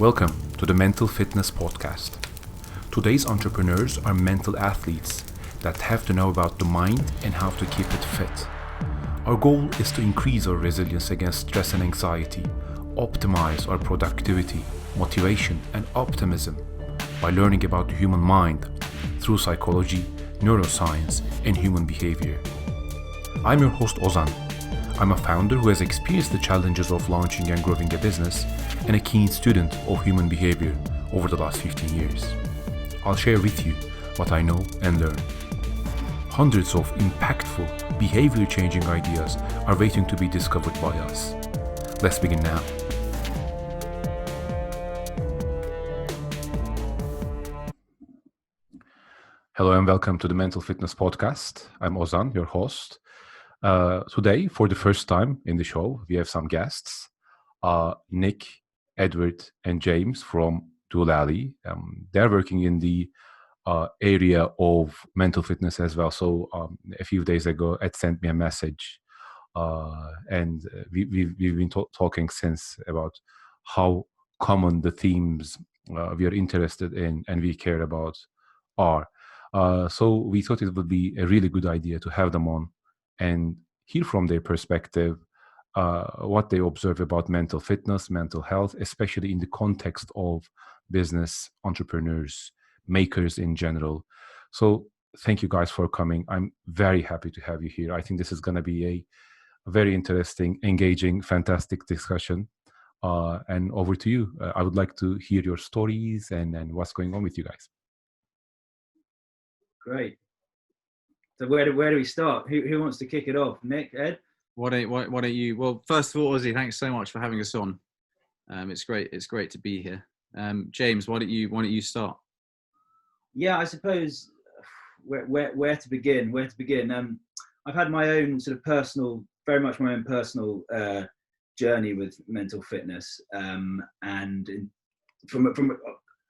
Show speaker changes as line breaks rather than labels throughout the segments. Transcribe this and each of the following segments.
Welcome to the Mental Fitness Podcast. Today's entrepreneurs are mental athletes that have to know about the mind and how to keep it fit. Our goal is to increase our resilience against stress and anxiety, optimize our productivity, motivation, and optimism by learning about the human mind through psychology, neuroscience, and human behavior. I'm your host Ozan. I'm a founder who has experienced the challenges of launching and growing a business and a keen student of human behavior over the last 15 years. I'll share with you what I know and learn. Hundreds of impactful, behavior-changing ideas are waiting to be discovered by us. Let's begin now. Hello and welcome to the Mental Fitness Podcast. I'm Ozan, your host. Today, for the first time in the show, we have some guests. Nick, Edward, and James from Doolally. They're working in the area of mental fitness as well. So a few days ago, Ed sent me a message, and we've been talking since about how common the themes we are interested in and we care about are. So we thought it would be a really good idea to have them on and hear from their perspective what they observe about mental fitness, mental health, especially in the context of business, entrepreneurs, makers in general. So thank you guys for coming. I'm very happy to have you here. I think this is going to be a very interesting, engaging, fantastic discussion. And over to you. I would like to hear your stories and what's going on with you guys.
Great. So where do we start? Who wants to kick it off? Nick, Ed?
Why don't you? Well, first of all, Ozzy, thanks so much for having us on. It's great to be here. James, why don't you start?
Yeah, I suppose where to begin? I've had my own sort of personal, very much my own personal journey with mental fitness, and from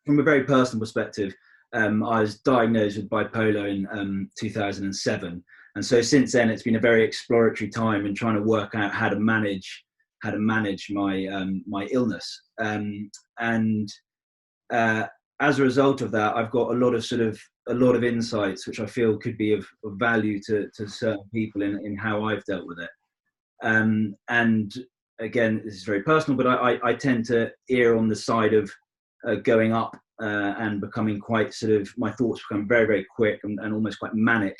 a very personal perspective. I was diagnosed with bipolar in 2007, and so since then it's been a very exploratory time in trying to work out how to manage my illness. As a result of that, I've got a lot of insights which I feel could be of value to certain people in how I've dealt with it. And again, this is very personal, but I tend to err on the side of going up. And becoming quite my thoughts become very, very quick and almost quite manic.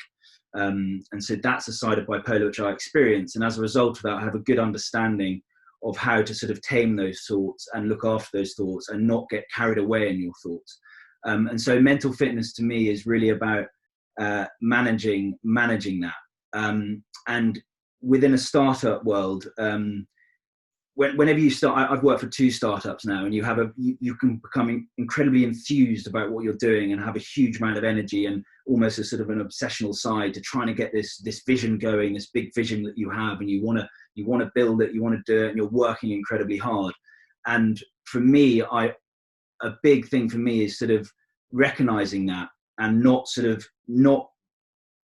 And so that's a side of bipolar which I experience. And as a result of that, I have a good understanding of how to sort of tame those thoughts and look after those thoughts and not get carried away in your thoughts. And so mental fitness to me is really about managing that. And within a startup world, whenever you start, I've worked for 2 startups now, and you can become incredibly enthused about what you're doing and have a huge amount of energy and almost a sort of an obsessional side to trying to get this vision going, this big vision that you have, and you want to build it, you want to do it, and you're working incredibly hard. And for me, a big thing for me is sort of recognizing that and not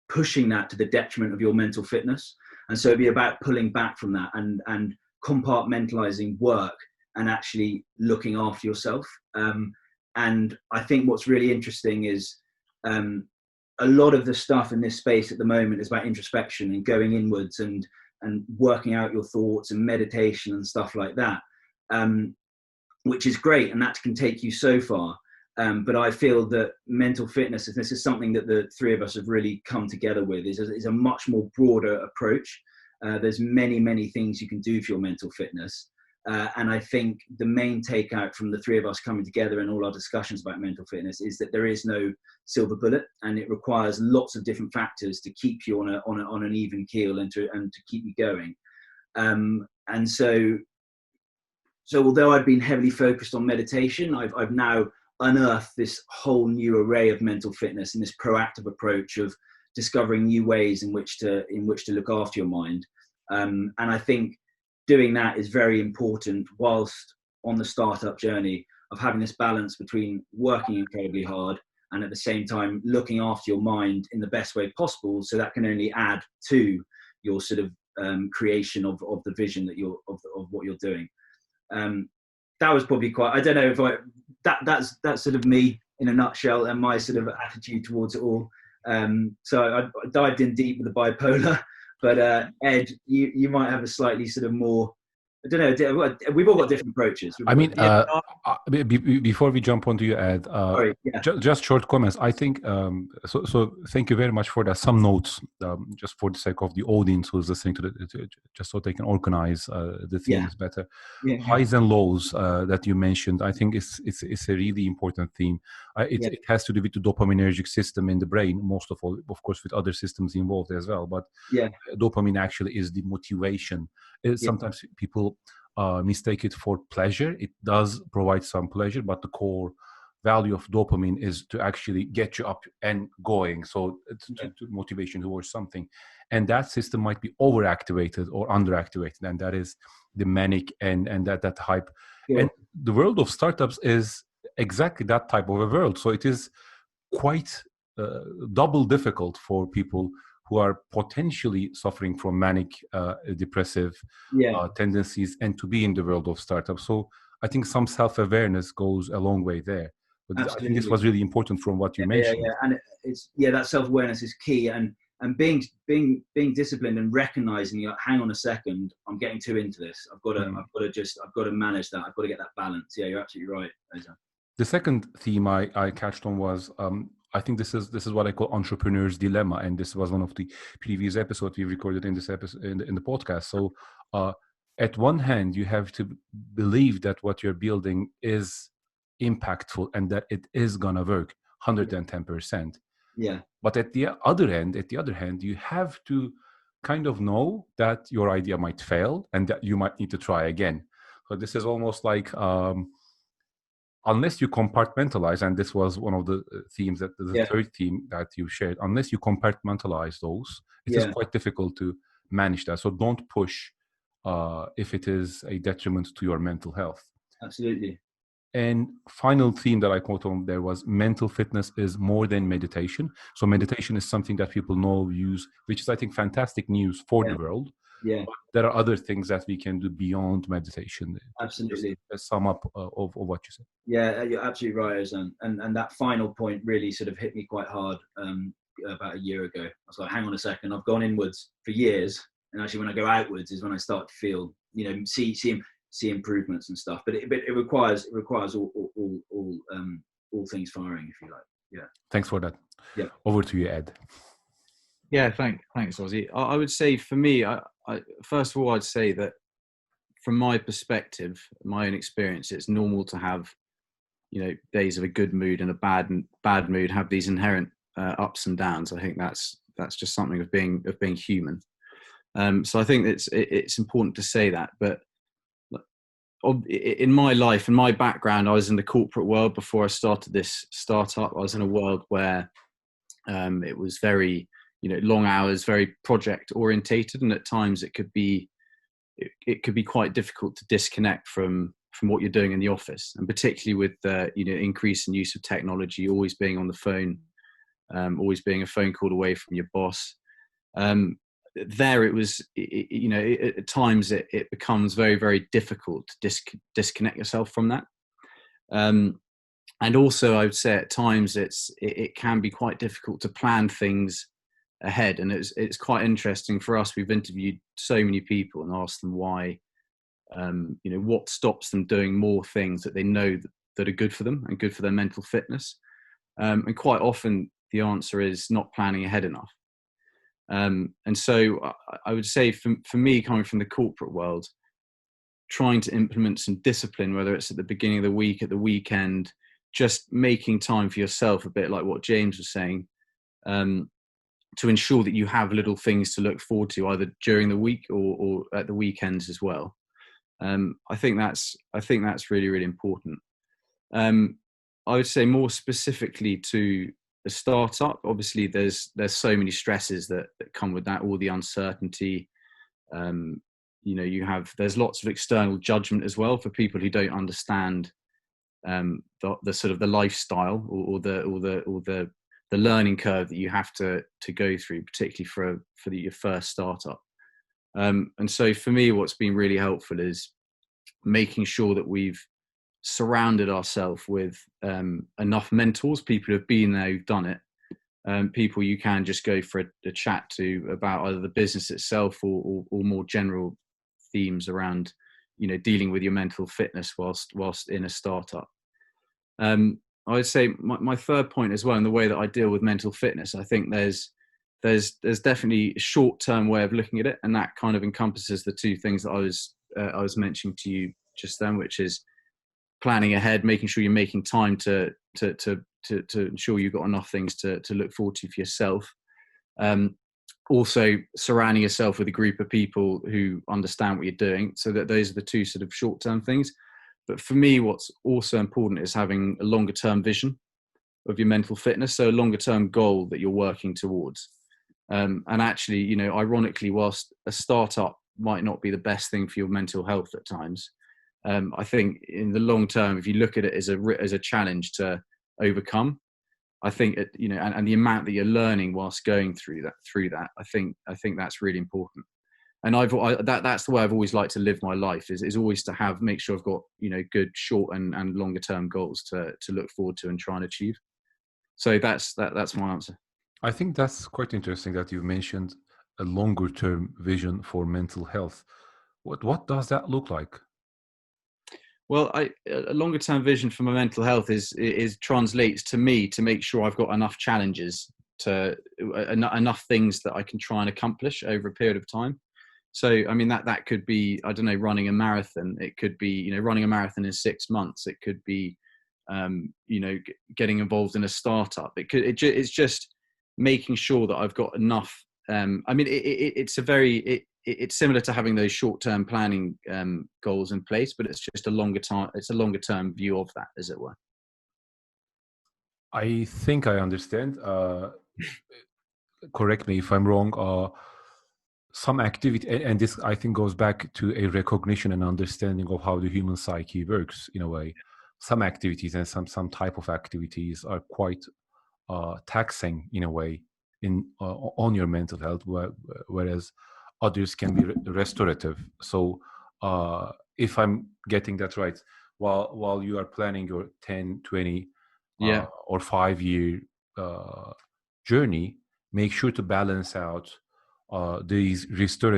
pushing that to the detriment of your mental fitness. And so it'd be about pulling back from that and compartmentalizing work and actually looking after yourself. And I think what's really interesting is a lot of the stuff in this space at the moment is about introspection and going inwards and working out your thoughts and meditation and stuff like that, which is great, and that can take you so far. But I feel that mental fitness, and this is something that the 3 of us have really come together with, is a much more broader approach. There's many things you can do for your mental fitness. And I think the main takeout from the 3 of us coming together and all our discussions about mental fitness is that there is no silver bullet, and it requires lots of different factors to keep you on an even keel and to keep you going. And so although I've been heavily focused on meditation, I've now unearthed this whole new array of mental fitness and this proactive approach of discovering new ways in which to look after your mind. And I think doing that is very important whilst on the startup journey of having this balance between working incredibly hard and at the same time looking after your mind in the best way possible. So that can only add to your sort of creation of the vision that of what you're doing. that was probably quite. I don't know if that's sort of me in a nutshell, and my sort of attitude towards it all. So I dived in deep with the bipolar, but Ed, you might have a slightly sort of more. I don't know. We've all got different approaches.
I mean, before we jump onto your ad,
sorry, yeah.
just short comments. I think so. Thank you very much for that. Some notes, just for the sake of the audience who's listening just so they can organize the themes better.
Yeah.
Highs and lows that you mentioned, I think it's a really important theme. It has to do with the dopaminergic system in the brain, most of all, of course, with other systems involved as well. But dopamine actually is the motivation. Sometimes people mistake it for pleasure. It does provide some pleasure, but the core value of dopamine is to actually get you up and going. So to motivation towards something. And that system might be overactivated or underactivated. And that is the manic and that hype. Yeah. And the world of startups is exactly that type of a world. So it is quite double difficult for people who are potentially suffering from manic depressive tendencies and to be in the world of startups. So I think some self-awareness goes a long way there. But I think this was really important from what you mentioned.
Yeah, and it's that self-awareness is key, and being disciplined and recognizing, hang on a second, I'm getting too into this. I've got to manage that. I've got to get that balance. Yeah, you're absolutely right, Ozan.
The second theme I catched on was I think this is what I call entrepreneur's dilemma, and this was one of the previous episodes we recorded in this episode in the podcast. So at one hand, you have to believe that what you're building is impactful and that it is gonna work 110%.
Yeah.
But at the other hand, you have to kind of know that your idea might fail and that you might need to try again. So this is almost like unless you compartmentalize, and this was one of the themes that the third theme that you shared, unless you compartmentalize those, it is quite difficult to manage that. So don't push if it is a detriment to your mental health.
Absolutely.
And final theme that I quote on there was mental fitness is more than meditation. So meditation is something that people know, use, which is, I think, fantastic news for the world.
Yeah.
But there are other things that we can do beyond meditation.
Absolutely.
Just sum up of what you said.
Yeah, you're absolutely right, Ozan. And that final point really sort of hit me quite hard about a year ago. I was like, hang on a second, I've gone inwards for years. And actually when I go outwards is when I start to feel, see improvements and stuff. But it requires all things firing, if you like. Yeah.
Thanks for that.
Yeah.
Over to you, Ed.
Yeah, thanks, Ozzy. I would say for me, I first of all, I'd say that from my perspective, my own experience, it's normal to have, days of a good mood and a bad mood, have these inherent ups and downs. I think that's just something of being human. So I think it's important to say that. But in my life and my background, I was in the corporate world before I started this startup. I was in a world where it was very, long hours, very project orientated, and at times it could be quite difficult to disconnect from what you're doing in the office, and particularly with the increase in use of technology, always being on the phone, always being a phone call away from your boss. There it was, at times it becomes very, very difficult to disconnect yourself from that. And also I would say at times it can be quite difficult to plan things ahead. And it's quite interesting for us. We've interviewed so many people and asked them why, what stops them doing more things that they know that are good for them and good for their mental fitness. And quite often the answer is not planning ahead enough. And so I would say for me, coming from the corporate world, trying to implement some discipline, whether it's at the beginning of the week, at the weekend, just making time for yourself, a bit like what James was saying, to ensure that you have little things to look forward to either during the week or at the weekends as well. I think that's really, really important. I would say more specifically to a startup, obviously there's so many stresses that come with that, all the uncertainty. There's lots of external judgment as well for people who don't understand the sort of the lifestyle or the learning curve that you have to go through, particularly for your first startup. And so for me, what's been really helpful is making sure that we've surrounded ourselves with enough mentors, people who've been there, who've done it, people you can just go for a chat to about either the business itself or more general themes around, dealing with your mental fitness whilst in a startup. I would say my third point as well, in the way that I deal with mental fitness, I think there's definitely a short-term way of looking at it, and that kind of encompasses the two things that I was mentioning to you just then, which is planning ahead, making sure you're making time to ensure you've got enough things to look forward to for yourself. Also surrounding yourself with a group of people who understand what you're doing. So that those are the two sort of short-term things. But for me, what's also important is having a longer-term vision of your mental fitness. So a longer-term goal that you're working towards. And actually, ironically, whilst a startup might not be the best thing for your mental health at times, I think in the long term, if you look at it as a challenge to overcome, I think and the amount that you're learning whilst going through that, I think that's really important. And that's the way I've always liked to live my life, is always to make sure I've got good short and longer term goals to look forward to and try and achieve. So that's my answer.
I think that's quite interesting that you mentioned a longer term vision for mental health. What does that look like?
Well, a longer term vision for my mental health is translates to me to make sure I've got enough challenges enough things that I can try and accomplish over a period of time. So, I mean, that could be, I don't know, running a marathon. It could be, running a marathon in 6 months. It could be, getting involved in a startup. It's just making sure that I've got enough. It's similar to having those short-term planning goals in place, but it's just a longer term view of that, as it were.
I think I understand. Correct me if I'm wrong. Some activity, and this I think goes back to a recognition and understanding of how the human psyche works in a way. Some activities and some type of activities are quite taxing in a way on your mental health, whereas others can be restorative. So if I'm getting that right, while you are planning your 10, 20 or 5-year journey, make sure to balance out these mental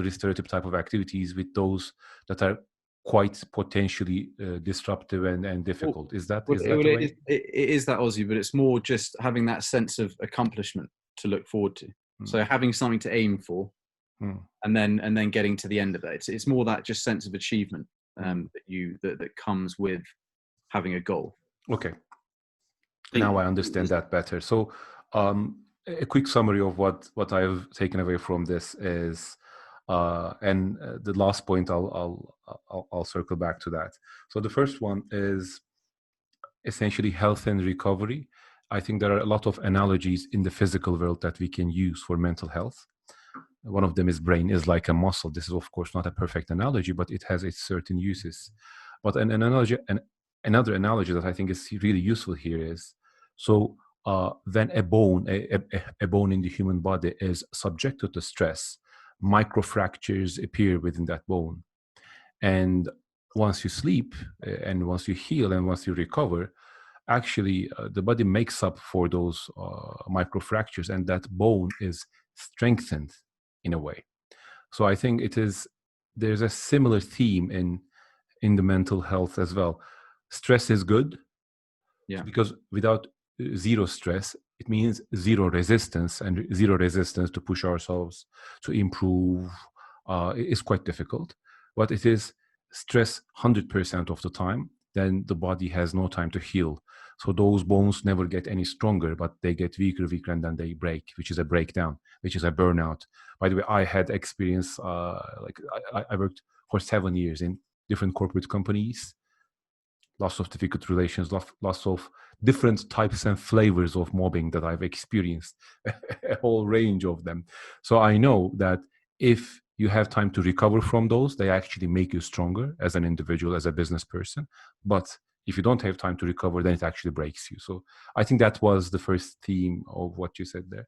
restorative type of activities with those that are quite potentially disruptive and difficult. Is that the way?
It is that, Ozzy, but it's more just having that sense of accomplishment to look forward to. So having something to aim for, and then getting to the end of it. It's more that just sense of achievement that comes with having a goal.
Okay. Now I understand that better. So a quick summary of what I've taken away from this is, and the last point I'll circle back to that. So the first one is essentially health and recovery. I think there are a lot of analogies in the physical world that we can use for mental health. One of them is brain is like a muscle. This is of course not a perfect analogy, but it has its certain uses. But another analogy that I think is really useful here is, so when a bone in the human body is subjected to stress, microfractures appear within that bone. And once you sleep and once you heal and once you recover, actually the body makes up for those microfractures, and that bone is strengthened in a way. So I think there's a similar theme in the mental health as well. Stress is good, because without zero stress, it means zero resistance, and zero resistance to push ourselves to improve is quite difficult. But it is stress 100% of the time, then the body has no time to heal. So those bones never get any stronger, but they get weaker, and then they break, which is a breakdown, which is a burnout. By the way, I had experience, I worked for 7 years in different corporate companies, lots of difficult relations, lots of different types and flavors of mobbing that I've experienced, a whole range of them. So I know that if you have time to recover from those, they actually make you stronger as an individual, as a business person. But if you don't have time to recover, then it actually breaks you. So I think that was the first theme of what you said there.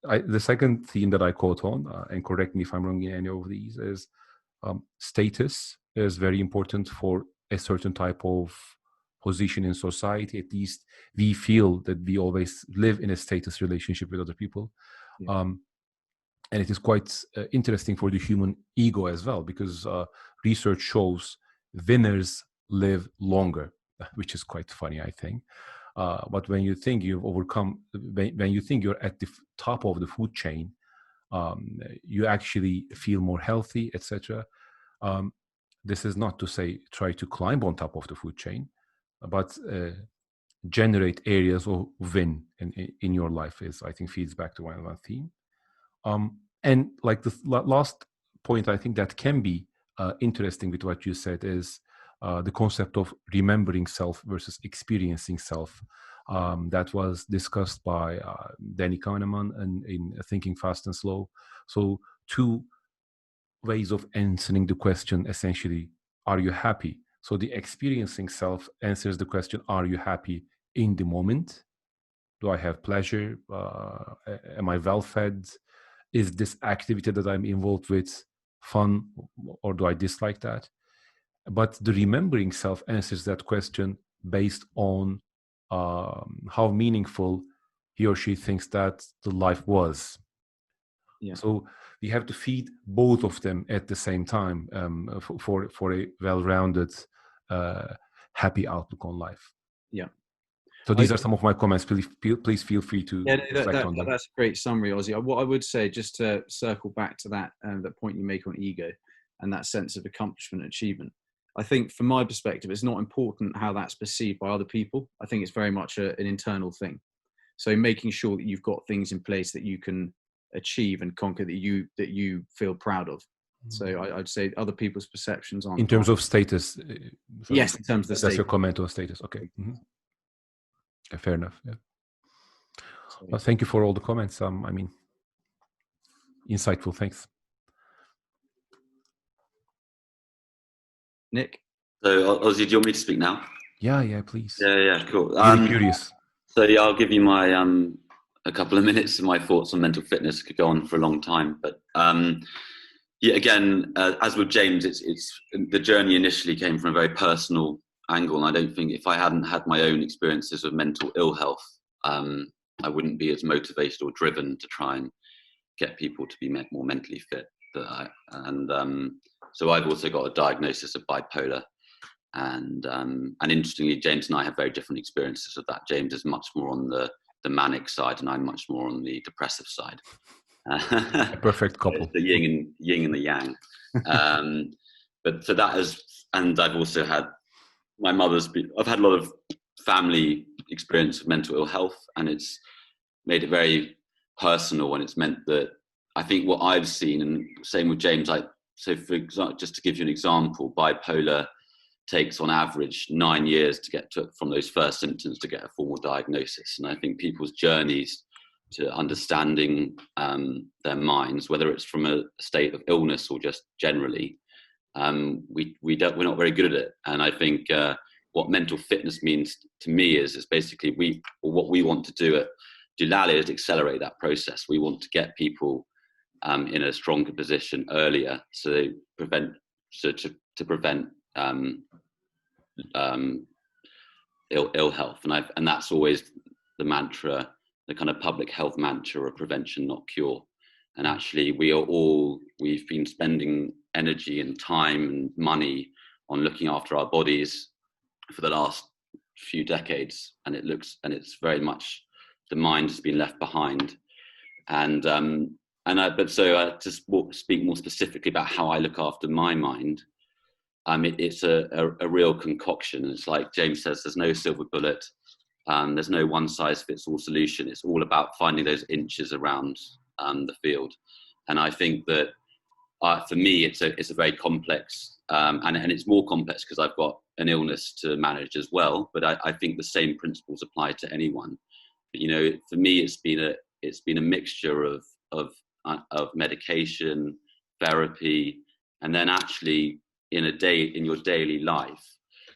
The second theme that I caught on, and correct me if I'm wrong in any of these, is Status is very important for a certain type of position in society. At least we feel that we always live in a status relationship with other people.
Yeah.
And it is quite interesting for the human ego as well, because research shows winners live longer, which is quite funny, I think. But when you think you've overcome, when you think you're at the top of the food chain, you actually feel more healthy, etc. This is not to say try to climb on top of the food chain, but generate areas of win in your life is, I think, feeds back to one theme. And like the last point, I think that can be interesting with what you said is the concept of remembering self versus experiencing self. That was discussed by Danny Kahneman in Thinking Fast and Slow. So two ways of answering the question, essentially, are you happy? So the experiencing self answers the question, are you happy in the moment? Do I have pleasure? Am I well fed? Is this activity that I'm involved with fun, or do I dislike that? But the remembering self answers that question based on how meaningful he or she thinks that the life was.
Yeah.
So we have to feed both of them at the same time for a well-rounded, happy outlook on life.
Yeah.
So these are some of my comments. Please feel free to reflect on them.
That's a great summary, Ozzy. What I would say, just to circle back to that point you make on ego and that sense of accomplishment and achievement, I think from my perspective, it's not important how that's perceived by other people. I think it's very much an internal thing. So making sure that you've got things in place that you can achieve and conquer, that you feel proud of. So I'd say other people's perceptions aren't.
In terms of status.
Yes, in terms of the
that's
status.
Your comment on status. Okay. Mm-hmm. Okay, fair enough. Yeah. Well, thank you for all the comments. I mean, insightful. Thanks.
Nick?
So, Ozzy, do you want me to speak now?
Yeah, please.
Yeah, cool.
Really curious.
So, yeah, I'll give you my a couple of minutes of my thoughts on mental fitness. Could go on for a long time, but yeah, again, as with James, it's the journey initially came from a very personal angle, and I don't think if I hadn't had my own experiences of mental ill health, I wouldn't be as motivated or driven to try and get people to be more mentally fit. So I've also got a diagnosis of bipolar, and interestingly, James and I have very different experiences of that. James is much more on the manic side, and I'm much more on the depressive side.
A perfect couple.
The yin and the yang. But for that and I've also had I've had a lot of family experience of mental ill health, and it's made it very personal, and it's meant that I think what I've seen, and same with James, so for example, just to give you an example, bipolar takes on average 9 years to get from those first symptoms to get a formal diagnosis. And I think people's journeys to understanding their minds, whether it's from a state of illness or just generally, we're not very good at it. And I think what mental fitness means to me is basically what we want to do at Doolally is accelerate that process. We want to get people in a stronger position earlier, so they prevent ill health. And that's always the mantra, the kind of public health mantra of prevention, not cure. And actually, we've been spending energy and time and money on looking after our bodies for the last few decades, and it's very much the mind has been left behind. To speak more specifically about how I look after my mind, it's a real concoction. It's like James says, there's no silver bullet. There's no one size fits all solution. It's all about finding those inches around the field. And I think that for me, it's a very complex, and it's more complex because I've got an illness to manage as well. But I think the same principles apply to anyone. But, for me, it's been a mixture of medication, therapy, and then actually in your daily life,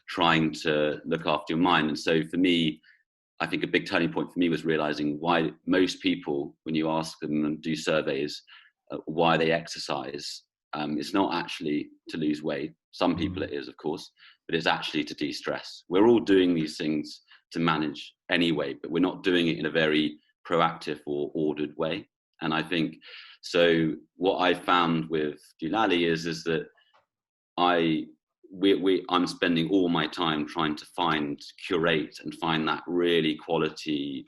trying to look after your mind. And so for me, I think a big turning point for me was realizing why most people, when you ask them and do surveys, why they exercise, It's not actually to lose weight. Some people it is, of course, but it's actually to de-stress. We're all doing these things to manage anyway, but we're not doing it in a very proactive or ordered way. And I think, so what I found with Doolally is that I'm spending all my time trying to curate and find that really quality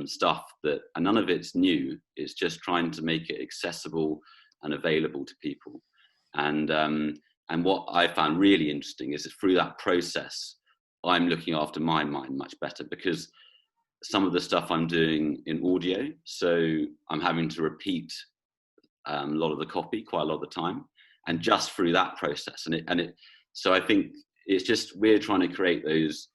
stuff and none of it's new. It's just trying to make it accessible and available to people. And what I found really interesting is that through that process, I'm looking after my mind much better, because some of the stuff I'm doing in audio, so I'm having to repeat a lot of the copy quite a lot of the time, and just through that process, so I think it's just, we're trying to create those.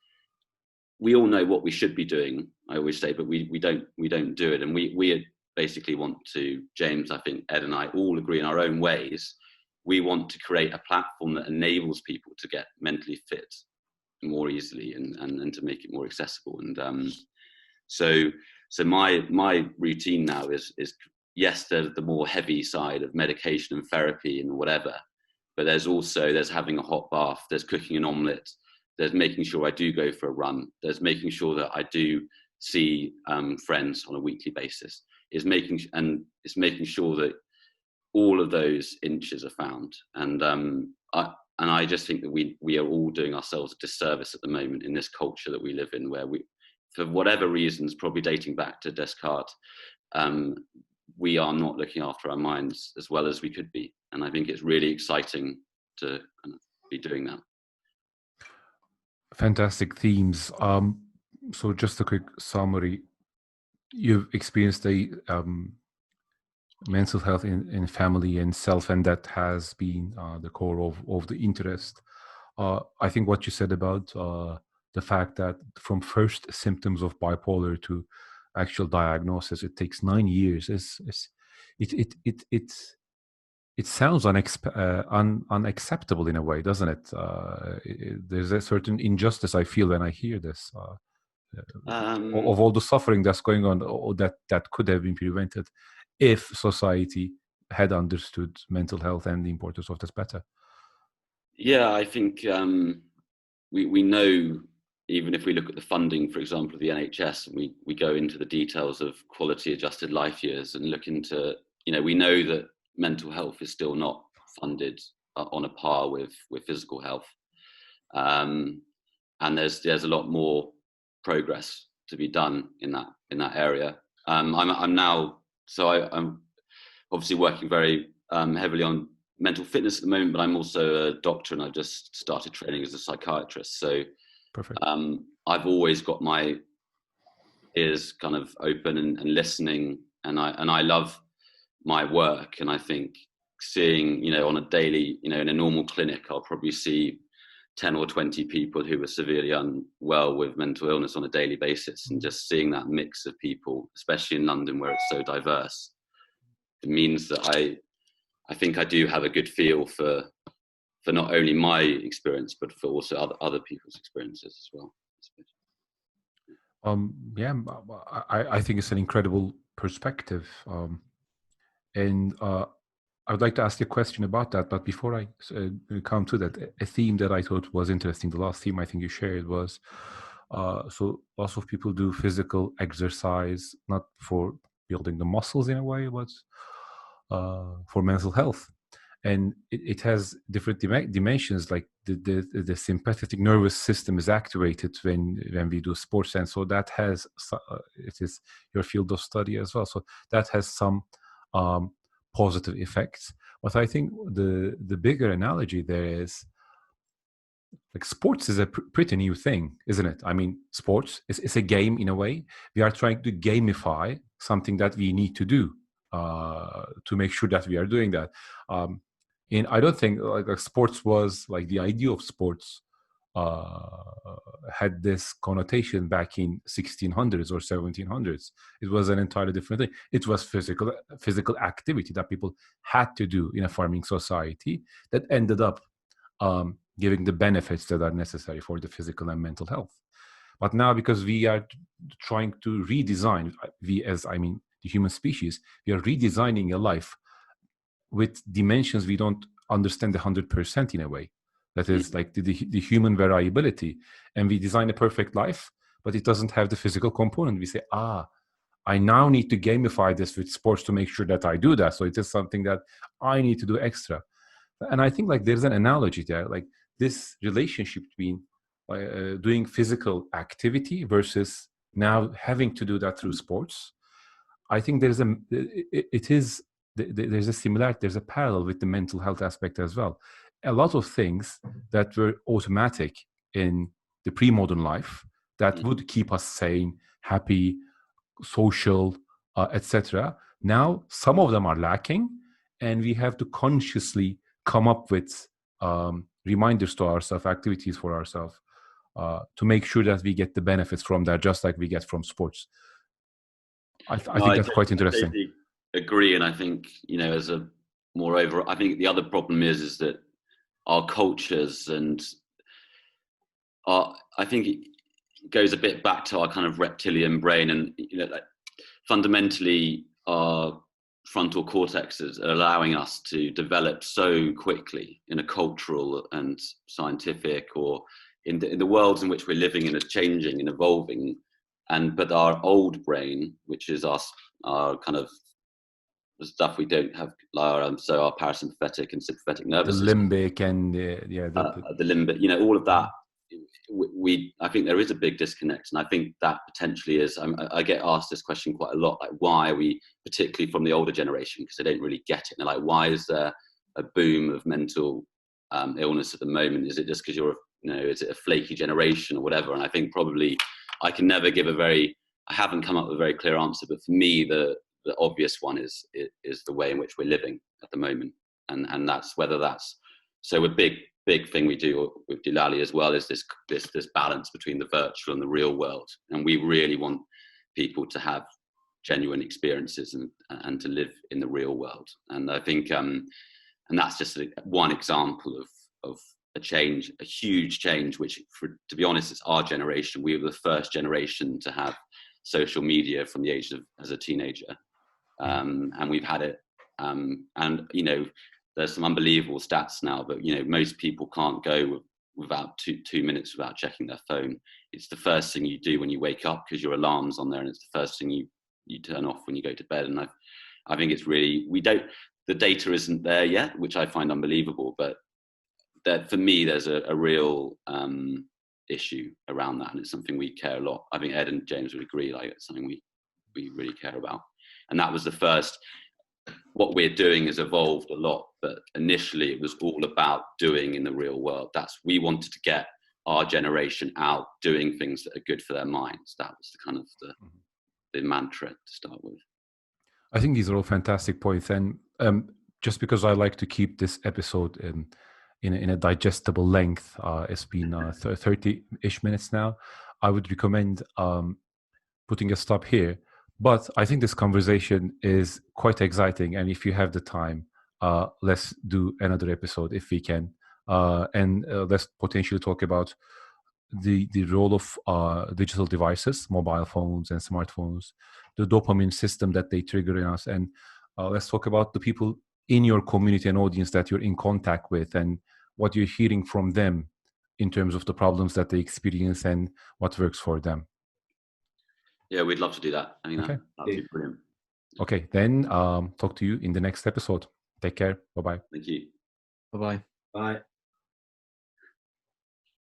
We all know what we should be doing, I always say, but we don't do it, and we basically want to, James, I think Ed and I all agree in our own ways, we want to create a platform that enables people to get mentally fit more easily and to make it more accessible. And so my routine now is yes, there's the more heavy side of medication and therapy and whatever, but there's having a hot bath, there's cooking an omelette, there's making sure I do go for a run, there's making sure that I do see friends on a weekly basis, it's making sure that all of those inches are found. And I just think that we are all doing ourselves a disservice at the moment in this culture that we live in, where we, for whatever reasons, probably dating back to Descartes, we are not looking after our minds as well as we could be. And I think it's really exciting to kind of be doing that.
Fantastic themes. So just a quick summary. You've experienced a mental health in family and self, and that has been the core of the interest. I think what you said about the fact that from first symptoms of bipolar to actual diagnosis, it takes 9 years. It sounds unacceptable in a way, doesn't it? There's a certain injustice I feel when I hear this. Of all the suffering that's going on, or that could have been prevented if society had understood mental health and the importance of this better.
Yeah, I think we know, even if we look at the funding, for example, of the NHS, and we go into the details of quality adjusted life years and look into, we know that mental health is still not funded on a par with physical health. And there's a lot more progress to be done in that area. I'm obviously working very heavily on mental fitness at the moment, but I'm also a doctor and I've just started training as a psychiatrist. So
perfect.
I've always got my ears kind of open and listening, and I love my work. And I think seeing, on a daily, in a normal clinic, I'll probably see 10 or 20 people who are severely unwell with mental illness on a daily basis, and just seeing that mix of people, especially in London where it's so diverse, it means that I think I do have a good feel for not only my experience, but for also other people's experiences as well.
I think it's an incredible perspective. And I would like to ask you a question about that. But before I come to that, a theme that I thought was interesting, the last theme I think you shared was, so lots of people do physical exercise, not for building the muscles in a way, but for mental health. And it has different dimensions, like the sympathetic nervous system is activated when we do sports, and so that has it is your field of study as well. So that has some positive effects. But I think the bigger analogy there is, like, sports is a pretty new thing, isn't it? I mean, sports is a game in a way. We are trying to gamify something that we need to do to make sure that we are doing that. And I don't think like sports was like the idea of sports had this connotation back in 1600s or 1700s. It was an entirely different thing. It was physical activity that people had to do in a farming society that ended up giving the benefits that are necessary for the physical and mental health. But now, because we are trying to redesign, the human species, we are redesigning a life with dimensions we don't understand 100% in a way. That is like the human variability. And we design a perfect life, but it doesn't have the physical component. We say, I now need to gamify this with sports to make sure that I do that. So it is something that I need to do extra. And I think like there's an analogy there, like this relationship between doing physical activity versus now having to do that through sports. I think there's a similarity, there's a parallel with the mental health aspect as well. A lot of things that were automatic in the pre-modern life that would keep us sane, happy, social, etc. Now, some of them are lacking, and we have to consciously come up with reminders to ourselves, activities for ourselves, to make sure that we get the benefits from that, just like we get from sports. I think that's quite interesting.
I totally agree, and I think, you know, moreover, I think the other problem is that our cultures and I think it goes a bit back to our kind of reptilian brain, and, you know, like fundamentally our frontal cortexes are allowing us to develop so quickly in a cultural and scientific, or in the worlds in which we're living in, is changing and evolving. But our old brain, which is our kind of the stuff we don't have, so our parasympathetic and sympathetic nervous system,
limbic and
the limbic, you know, all of that. I think there is a big disconnect, and I think that potentially is. I get asked this question quite a lot, like, why are we, particularly from the older generation, because they don't really get it. And they're like, why is there a boom of mental illness at the moment? Is it just because is it a flaky generation or whatever? And I think probably I can never give I haven't come up with a very clear answer, but for me, the obvious one is the way in which we're living at the moment. And that's so a big thing we do with Doolally as well is this balance between the virtual and the real world. And we really want people to have genuine experiences and to live in the real world. And I think, and that's just one example of a huge change, which, to be honest, it's our generation. We were the first generation to have social media from the age of as a teenager, and we've had it. And you know, there's some unbelievable stats now, but you know, most people can't go without two minutes without checking their phone. It's the first thing you do when you wake up because your alarm's on there, and it's the first thing you turn off when you go to bed. And I think it's really, the data isn't there yet, which I find unbelievable, but that for me, there's a real issue around that, and it's something we care a lot. I think Ed and James would agree, like it's something we really care about. And that was the first. What we're doing has evolved a lot, but initially it was all about doing in the real world. We wanted to get our generation out doing things that are good for their minds. That was the kind of the mantra to start with.
I think these are all fantastic points, and just because I like to keep this episode in a digestible length, it's been 30-ish minutes now, I would recommend putting a stop here. But I think this conversation is quite exciting, and if you have the time, let's do another episode if we can, and let's potentially talk about the role of digital devices, mobile phones and smartphones, the dopamine system that they trigger in us, and let's talk about the people in your community and audience that you're in contact with, and what you're hearing from them in terms of the problems that they experience and what works for them.
Yeah, we'd love to do that. I think
okay.
That'd be brilliant.
Okay, then talk to you in the next episode. Take care. Bye-bye.
Thank you.
Bye-bye.
Bye.